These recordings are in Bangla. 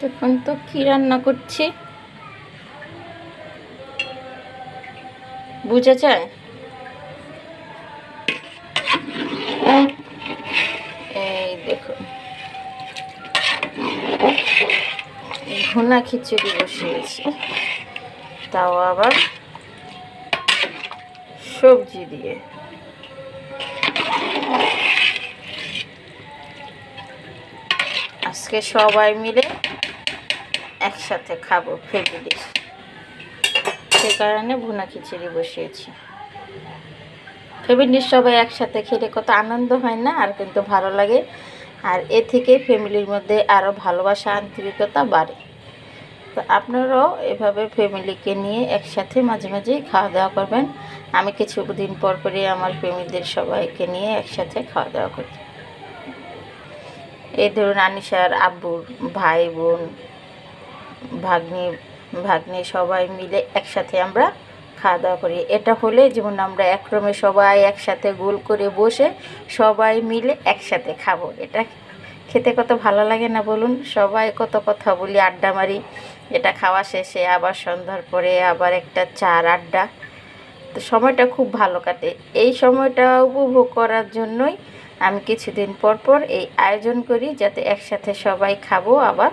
এখন তো কি রান্না করছি বুঝা যায়। এই দেখুন ভুনা খিচুড়ি বসিয়েছি, তাও আবার সবজি দিয়ে। আজকে সবাই মিলে একসাথে খাবো ফ্যামিলি, সে কারণে ভুনা খিচুড়ি বসিয়েছি। ফ্যামিলির সবাই একসাথে খেলে কত আনন্দ হয় না, আর কিন্তু ভালো লাগে। আর এ থেকে ফ্যামিলির মধ্যে আরও ভালোবাসা আন্তরিকতা বাড়ে। তো আপনারাও এভাবে ফ্যামিলিকে নিয়ে একসাথে মাঝে মাঝেই খাওয়া দাওয়া করবেন। আমি কিছুদিন পর পরই আমার ফ্যামিলির সবাইকে নিয়ে একসাথে খাওয়া দাওয়া করি। এই ধরুন আনিশার আব্বুর ভাই বোন ভাগ্নি ভাগ্নি সবাই মিলে একসাথে আমরা খাওয়া দাওয়া করি। এটা হলে যেমন আমরা এক রুমে সবাই একসাথে গোল করে বসে সবাই মিলে একসাথে খাবো, এটা খেতে কত ভালো লাগে না বলুন। সবাই কত কথা বলি, আড্ডা মারি। এটা খাওয়া শেষে আবার সন্ধ্যার পরে আবার একটা চার আড্ডা, তো সময়টা খুব ভালো কাটে। এই সময়টা উপভোগ করার জন্যই আমি কিছুদিন পর পর এই আয়োজন করি, যাতে একসাথে সবাই খাবো, আবার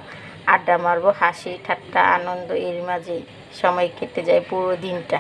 আড্ডা মারবো, হাসি ঠাট্টা আনন্দ, এর মাঝেই সময় কেটে যায় পুরো দিনটা।